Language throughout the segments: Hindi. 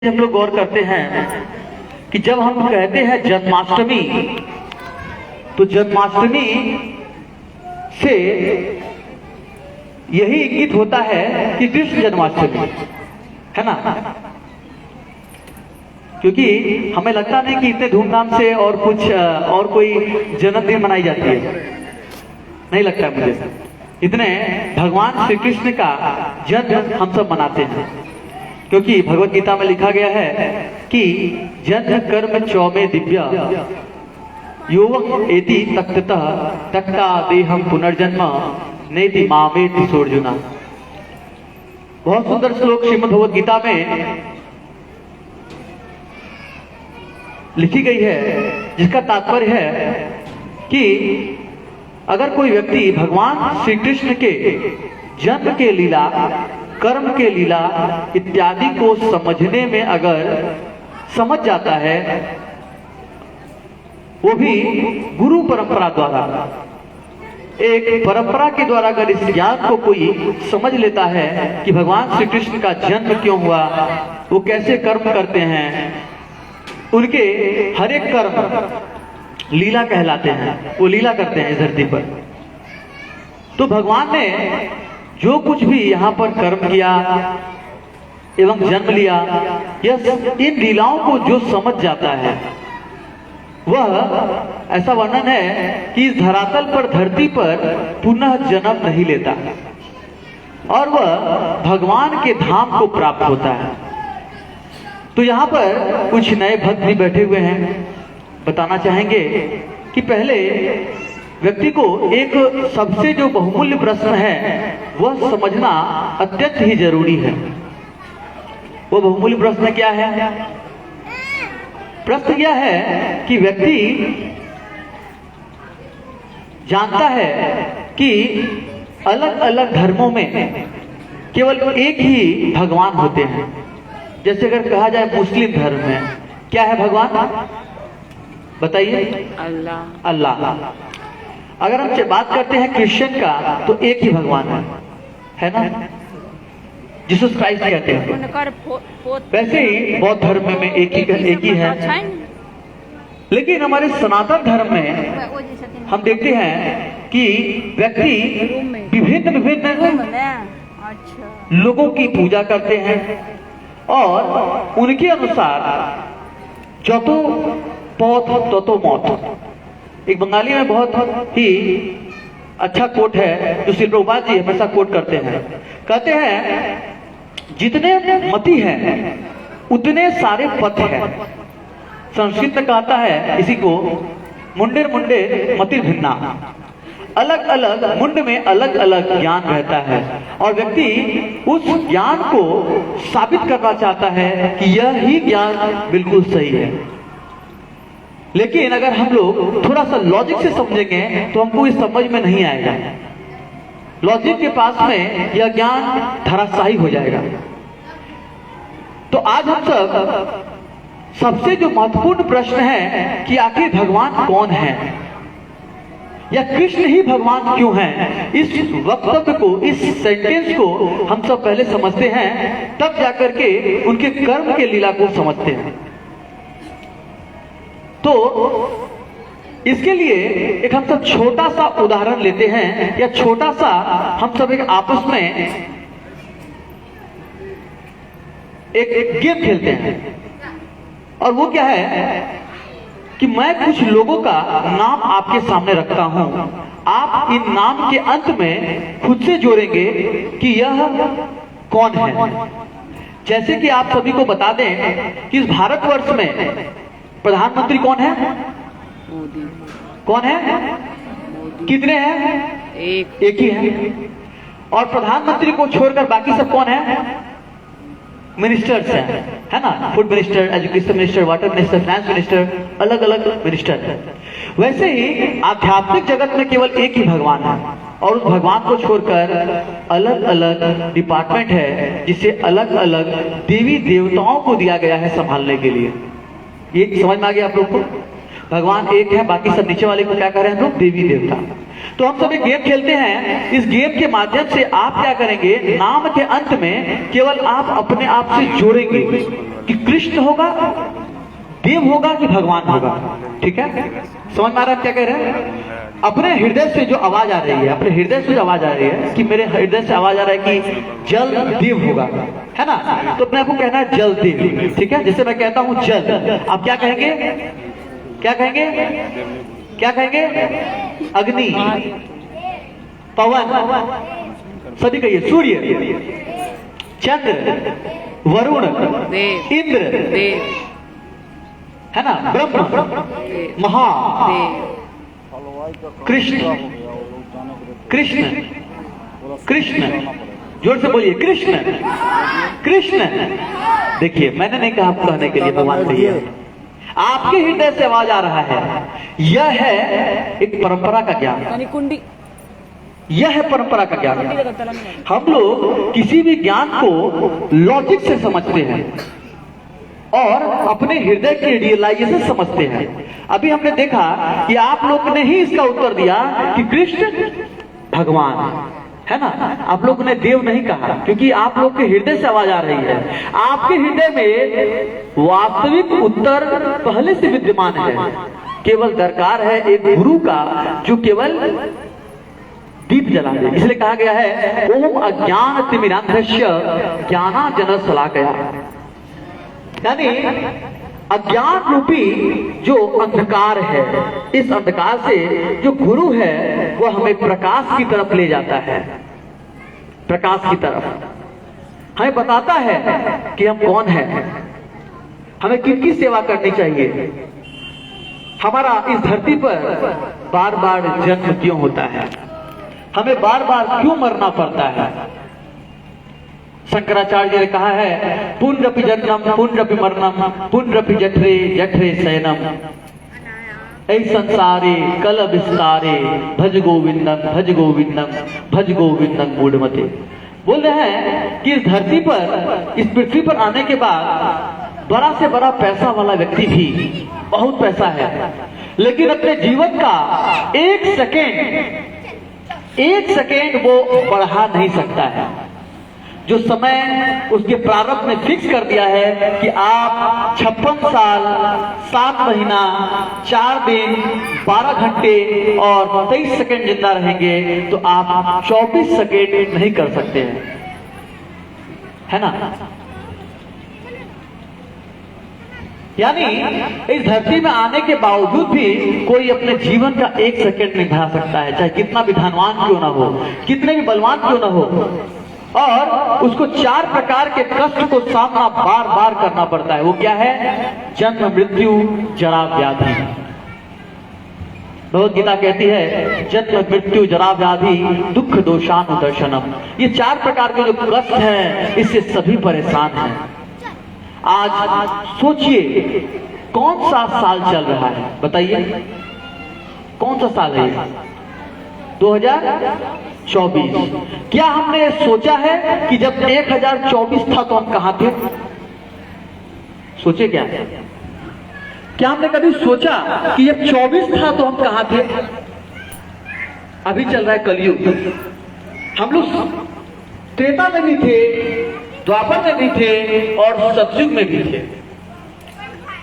हम लोग गौर करते हैं कि जब हम कहते हैं जन्माष्टमी, तो जन्माष्टमी से यही इंगित होता है कि कृष्ण जन्माष्टमी है ना। क्योंकि हमें लगता नहीं कि इतने धूमधाम से और कुछ और कोई जन्मदिन मनाई जाती है, नहीं लगता मुझे। इतने भगवान श्री कृष्ण का जन्म हम सब मनाते हैं, क्योंकि भगवत गीता में लिखा गया है कि जन्म कर्म चौमे दिव्या युवक एति तक्तः तक्ता देहम पुनर्जन्म नेति मामेति सोर्जुना। बहुत सुंदर श्लोक श्रीमद् भगवत गीता में लिखी गई है, जिसका तात्पर्य है कि अगर कोई व्यक्ति भगवान श्री कृष्ण के जन्म के लीला, कर्म के लीला इत्यादि को समझने में अगर समझ जाता है, वो भी गुरु परंपरा द्वारा, एक परंपरा के द्वारा अगर इस ज्ञान को कोई समझ लेता है कि भगवान श्री कृष्ण का जन्म क्यों हुआ, वो कैसे कर्म करते हैं, उनके हर एक कर्म लीला कहलाते हैं, वो लीला करते हैं इस धरती पर। तो भगवान ने जो कुछ भी यहाँ पर कर्म किया एवं जन्म लिया, यह इन लीलाओं को जो समझ जाता है, वह ऐसा वर्णन है कि इस धरातल पर, धरती पर पुनः जन्म नहीं लेता और वह भगवान के धाम को प्राप्त होता है। तो यहाँ पर कुछ नए भक्त भी बैठे हुए हैं, बताना चाहेंगे कि पहले व्यक्ति को एक सबसे जो बहुमूल्य प्रश्न है वह sमझना अत्यंत ही जरूरी है। वो बहुमूल्य प्रश्न क्या है? प्रश्न यह है कि व्यक्ति जानता है कि अलग अलग धर्मों में केवल एक ही भगवान होते हैं। जैसे अगर कहा जाए मुस्लिम धर्म में क्या है भगवान, बताइए? अल्लाह। अल्लाह। अगर हम बात करते हैं क्रिश्चियन का, तो एक ही भगवान है ना, जीसस क्राइस्ट कहते हैं। वैसे ही बौद्ध धर्म में एक ही है। लेकिन हमारे सनातन धर्म में हम देखते हैं कि व्यक्ति विभिन्न लोगों की पूजा करते हैं और उनके अनुसार जतो पौथ ततो मौत। एक बंगाली में बहुत ही अच्छा कोट है जो श्री प्रभुपाद जी हमेशा कोट करते हैं। कहते हैं जितने मति हैं उतने सारे पथ हैं। संस्कृत में कहता है इसी को मुंडे मुंडे मति भिन्ना। अलग अलग मुंड में अलग अलग ज्ञान रहता है और व्यक्ति उस ज्ञान को साबित करना चाहता है कि यह ही ज्ञान बिल्कुल सही है। लेकिन अगर हम लोग थोड़ा सा लॉजिक से समझेंगे तो हमको इस समझ में नहीं आएगा। लॉजिक के पास में यह ज्ञान धराशायी हो जाएगा। तो आज हम सब सबसे जो महत्वपूर्ण प्रश्न है कि आखिर भगवान कौन है या कृष्ण ही भगवान क्यों है, इस वक्तव्य को, इस सेंटेंस को हम सब पहले समझते हैं, तब जाकर के उनके कर्म के लीला को समझते हैं। तो इसके लिए एक हम सब छोटा सा उदाहरण लेते हैं या छोटा सा हम सब एक आपस में एक गेम खेलते हैं। और वो क्या है कि मैं कुछ लोगों का नाम आपके सामने रखता हूं, आप इन नाम के अंत में खुद से जोड़ेंगे कि यह कौन है। जैसे कि आप सभी को बता दें कि इस भारतवर्ष में प्रधानमंत्री कौन है? मोदी। कौन है? कितने हैं? एक ही है। और प्रधानमंत्री को छोड़कर बाकी सब कौन है? मिनिस्टर्स हैं, है ना। Food minister, education minister, water minister, finance minister, अलग अलग मिनिस्टर है। वैसे ही आध्यात्मिक जगत में केवल एक ही भगवान है और उस भगवान को छोड़कर अलग अलग डिपार्टमेंट है, जिसे अलग अलग देवी देवताओं को दिया गया है संभालने के लिए। ये समझ में आ गया आप लोग को? भगवान एक है, बाकी सब नीचे वाले को क्या कह रहे हैं लोग? देवी देवता। तो हम सब एक गेम खेलते हैं, इस गेम के माध्यम से आप क्या करेंगे, नाम के अंत में केवल आप अपने आप से जोड़ेंगे कि कृष्ण होगा, देव होगा कि भगवान होगा। ठीक है, समझ में आ रहा है क्या कह रहे हैं? अपने हृदय से जो आवाज आ रही है, अपने हृदय से जो आवाज आ रही है कि मेरे हृदय से आवाज आ रहा है कि जल देव होगा, है ना? तो अपने आपको कहना है जल देव। ठीक है, जैसे मैं कहता हूं जल, आप क्या कहेंगे? क्या कहेंगे? क्या कहेंगे? अग्नि, पवन, सभी कहिए, सूर्य, चंद्र, वरुण, इंद्र, है ना, ब्रह्म, महा, कृष्ण, कृष्ण, कृष्ण, जोर से बोलिए कृष्ण, कृष्ण। देखिए, मैंने नहीं कहा आपको कहने के लिए, भगवान भैया आपके हृदय से आवाज आ रहा है। यह है एक परंपरा का ज्ञान, यह है परंपरा का ज्ञान। हम लोग किसी भी ज्ञान को लॉजिक से समझते हैं और अपने हृदय के रियलाइजेशन समझते हैं। अभी हमने देखा कि आप लोग ने ही इसका उत्तर दिया कि कृष्ण भगवान, है ना? आप लोगों ने देव नहीं कहा, क्योंकि आप लोग के हृदय से आवाज आ रही है। आपके हृदय में वास्तविक उत्तर पहले से विद्यमान है, केवल दरकार है एक गुरु का जो केवल दीप जला दे। इसलिए कहा गया है ओम अज्ञान तिमिरांधस्य ज्ञानांजन शलाकया, यानी अज्ञान रूपी जो अंधकार है, इस अंधकार से जो गुरु है वह हमें प्रकाश की तरफ ले जाता है, प्रकाश की तरफ हमें बताता है कि हम कौन हैं, हमें किनकी सेवा करनी चाहिए, हमारा इस धरती पर बार बार जन्म क्यों होता है, हमें बार बार क्यों मरना पड़ता है। शंकराचार्य ने कहा है पुनरपि जन्मम पुनरपि मरणम पुनरपि जठरे जठरे शयनम, ऐ संसारे कल विस्तारे भज गोविंदम भज गोविंदम भज गोविंदम मूढ़मते। बोल रहे हैं कि इस धरती पर, इस पृथ्वी पर आने के बाद बड़ा से बड़ा पैसा वाला व्यक्ति भी, बहुत पैसा है, लेकिन अपने जीवन का एक सेकेंड वो बढ़ा नहीं सकता है। जो समय उसके प्रारंभ में फिक्स कर दिया है कि आप 56 साल 7 महीना 4 दिन 12 घंटे और 23 सेकेंड जिंदा रहेंगे, तो आप 24 सेकेंड नहीं कर सकते हैं, है ना? यानी इस धरती में आने के बावजूद भी कोई अपने जीवन का 1 सेकेंड नहीं बढ़ा सकता है, चाहे कितना भी धनवान क्यों ना हो, कितने भी बलवान क्यों ना हो, और उसको 4 प्रकार के कष्ट को सामना बार बार करना पड़ता है। वो क्या है? जन्म, मृत्यु, जरा, व्याधि। भगवद गीता कहती है जन्म, मृत्यु, जरा, व्याधि, दुख, दोषानुदर्शनम। ये 4 प्रकार के जो कष्ट हैं, इससे सभी परेशान हैं। आज सोचिए कौन सा साल चल रहा है, बताइए कौन सा साल है? 2024। क्या हमने सोचा है कि जब 1024 था तो हम कहां थे? सोचे क्या? क्या हमने कभी सोचा कि जब 24 था तो हम कहां थे? अभी चल रहा है कलयुग, हम लोग त्रेता में भी थे, द्वापर में भी थे और सतयुग में भी थे,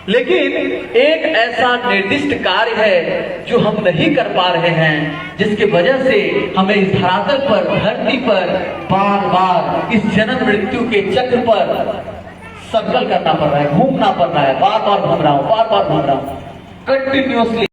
लेकिन एक ऐसा निर्दिष्ट कार्य है जो हम नहीं कर पा रहे हैं, जिसकी वजह से हमें इस धरातल पर, धरती पर बार बार इस जन्म मृत्यु के चक्र पर सर्कल करना पड़ रहा है, घूमना पड़ रहा है, बार बार घूम रहा हूं, बार बार घूम रहा हूं, कंटिन्यूअसली